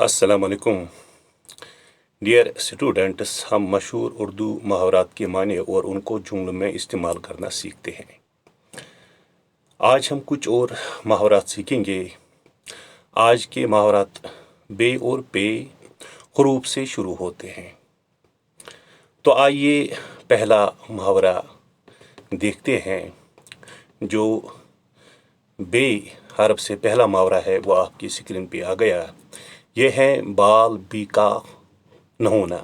السلام علیکم dear students, ہم مشہور اردو محاورات کے معنی اور ان کو جملوں میں استعمال کرنا سیکھتے ہیں۔ آج ہم کچھ اور محاورات سیکھیں گے۔ آج کے محاورات بے اور پے حروف سے شروع ہوتے ہیں۔ تو آئیے پہلا محاورہ دیکھتے ہیں۔ جو بے حرف سے پہلا محاورہ ہے وہ آپ کی اسکرین پہ آ گیا۔ یہ ہے بال بیکا نہ ہونا،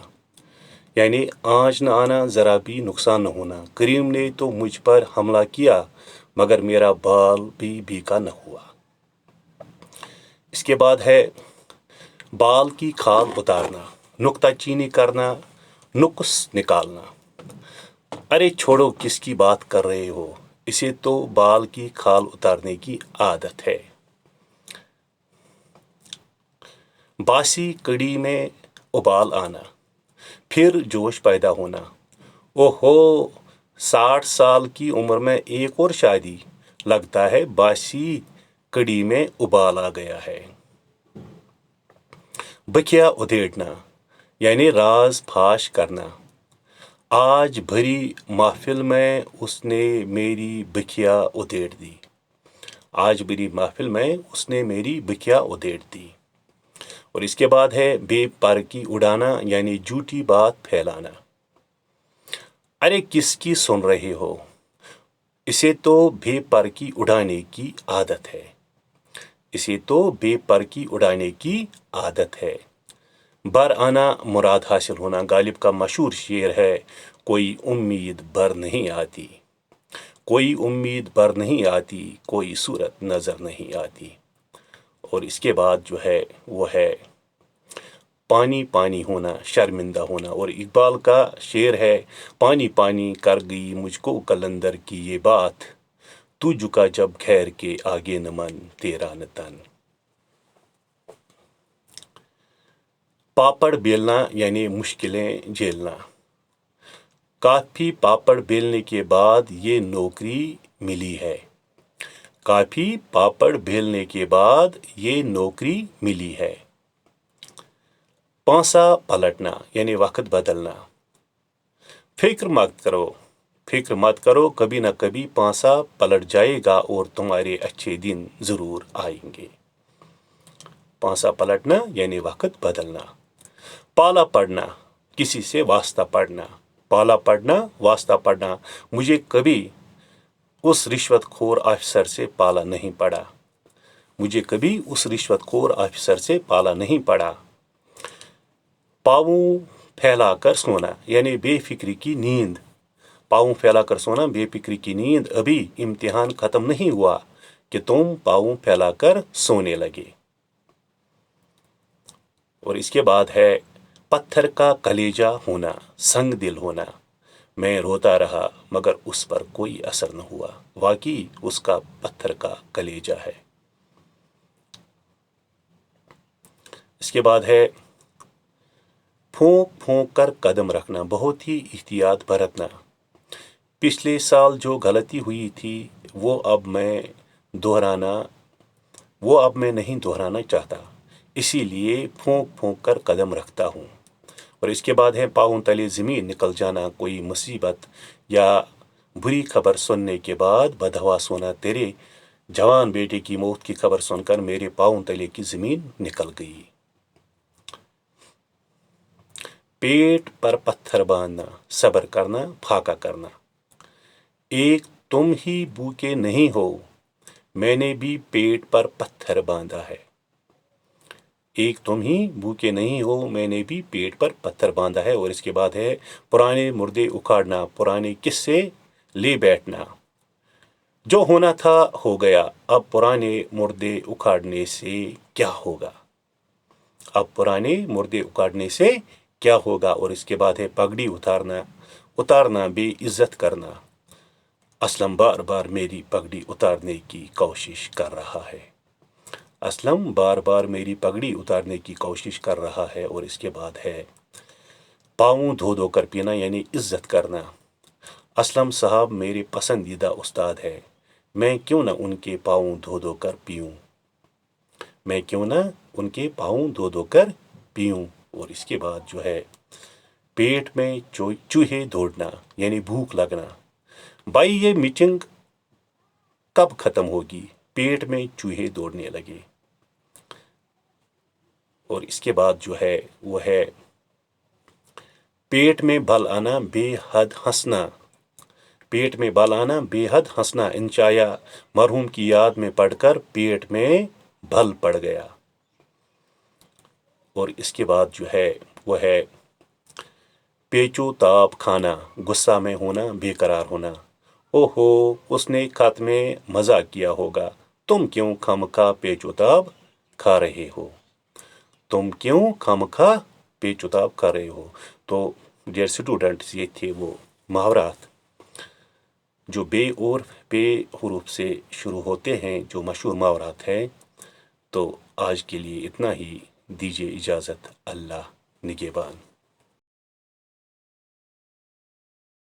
یعنی آنچ نہ آنا، ذرا بھی نقصان نہ ہونا۔ کریم نے تو مجھ پر حملہ کیا مگر میرا بال بھی بیکا نہ ہوا۔ اس کے بعد ہے بال کی کھال اتارنا، نکتہ چینی کرنا، نقص نکالنا۔ ارے چھوڑو، کس کی بات کر رہے ہو، اسے تو بال کی کھال اتارنے کی عادت ہے۔ باسی کڑی میں ابال آنا، پھر جوش پیدا ہونا۔ اوہو، 60 سال کی عمر میں ایک اور شادی، لگتا ہے باسی کڑی میں ابال آ گیا ہے۔ بکیا ادھیڑنا، یعنی راز پھاش کرنا۔ آج بھری محفل میں اس نے میری بکیا ادھیڑ دی۔ آج بھری محفل میں اس نے میری بکیا ادھیڑ دی۔ اور اس کے بعد ہے بے پر کی اڑانا، یعنی جھوٹی بات پھیلانا۔ ارے کس کی سن رہے ہو، اسے تو بے پر کی اڑانے کی عادت ہے۔ اسے تو بے پر کی اڑانے کی عادت ہے۔ بر آنا، مراد حاصل ہونا۔ غالب کا مشہور شعر ہے، کوئی امید بر نہیں آتی، کوئی امید بر نہیں آتی، کوئی صورت نظر نہیں آتی۔ اور اس کے بعد جو ہے وہ ہے پانی پانی ہونا، شرمندہ ہونا۔ اور اقبال کا شعر ہے، پانی پانی کر گئی مجھ کو قلندر کی یہ بات، تو جھکا جب خیر کے آگے نہ من تیرا نہ تن۔ پاپڑ بیلنا، یعنی مشکلیں جھیلنا۔ کافی پاپڑ بیلنے کے بعد یہ نوکری ملی ہے۔ کافی پاپڑ بیلنے کے بعد یہ نوکری ملی ہے۔ پانسا پلٹنا، یعنی وقت بدلنا۔ فکر مت کرو، کبھی نہ کبھی پانسا پلٹ جائے گا اور تمہارے اچھے دن ضرور آئیں گے۔ پانسا پلٹنا یعنی وقت بدلنا۔ پالا پڑنا، کسی سے واسطہ پڑنا۔ پالا پڑنا، واسطہ پڑنا۔ مجھے کبھی اس رشوت خور آفیسر سے پالا نہیں پڑا۔ مجھے کبھی اس رشوت خور آفیسر سے پالا نہیں پڑا۔ پاؤں پھیلا کر سونا، یعنی بے فکری کی نیند۔ پاؤں پھیلا کر سونا، بے فکری کی نیند۔ ابھی امتحان ختم نہیں ہوا کہ تم پاؤں پھیلا کر سونے لگے۔ اور اس کے بعد ہے پتھر کا کلیجہ ہونا، سنگ دل ہونا۔ میں روتا رہا مگر اس پر کوئی اثر نہ ہوا، واقعی اس کا پتھر کا کلیجہ ہے۔ اس کے بعد ہے پھونک پھونک کر قدم رکھنا، بہت ہی احتیاط برتنا۔ پچھلے سال جو غلطی ہوئی تھی وہ اب میں نہیں دہرانا چاہتا، اسی لیے پھونک پھونک کر قدم رکھتا ہوں۔ اور اس کے بعد ہے پاؤں تلے زمین نکل جانا، کوئی مصیبت یا بری خبر سننے کے بعد بدحواس ہونا۔ تیرے جوان بیٹے کی موت کی خبر سن کر میرے پاؤں تلے کی زمین نکل گئی۔ پیٹ پر پتھر باندھنا، صبر کرنا، پھاکا کرنا۔ ایک تم ہی بھوکے نہیں ہو، میں نے بھی پیٹ پر پتھر باندھا ہے۔ ایک تم ہی بھوکے نہیں ہو، میں نے بھی پیٹ پر پتھر باندھا ہے۔ اور اس کے بعد ہے پرانے مردے اکھاڑنا، پرانے قصے لے بیٹھنا۔ جو ہونا تھا ہو گیا، اب پرانے مردے اکھاڑنے سے کیا ہوگا؟ اب پرانے مردے اکھاڑنے سے کیا ہوگا؟ اور اس کے بعد ہے پگڑی اتارنا بے عزت کرنا۔ اسلم بار بار میری پگڑی اتارنے کی کوشش کر رہا ہے۔ اسلم بار بار میری پگڑی اتارنے کی کوشش کر رہا ہے۔ اور اس کے بعد ہے پاؤں دھو دھو کر پینا، یعنی عزت کرنا۔ اسلم صاحب میرے پسندیدہ استاد ہے، میں کیوں نہ ان کے پاؤں دھو دھو کر پیوں۔ میں کیوں نہ ان کے پاؤں دھو دھو کر پیوں۔ اور اس کے بعد جو ہے پیٹ میں چوہے دوڑنا یعنی بھوک لگنا۔ بھائی یہ میٹنگ کب ختم ہوگی؟ پیٹ میں چوہے دوڑنے لگے۔ اور اس کے بعد جو ہے وہ ہے پیٹ میں بل آنا بے حد ہنسنا۔ پیٹ میں بل آنا بے حد ہنسنا، انچایا مرحوم کی یاد میں پڑھ کر پیٹ میں بل پڑ گیا۔ اور اس کے بعد جو ہے وہ ہے پیچو تاب کھانا، غصہ میں ہونا، بے قرار ہونا۔ او ہو اس نے خط میں مزاق کیا ہوگا، تم کیوں خامخواہ پیچو تاب کھا رہے ہو؟ تم کیوں خامخواہ پیچو تاب کھا رہے ہو؟ تو ڈیئر اسٹوڈنٹس، یہ تھے وہ محاورات جو بے اور بے حروف سے شروع ہوتے ہیں، جو مشہور محاورات ہیں۔ تو آج کے لیے اتنا ہی، دیجیے اجازت، اللہ نگہبان۔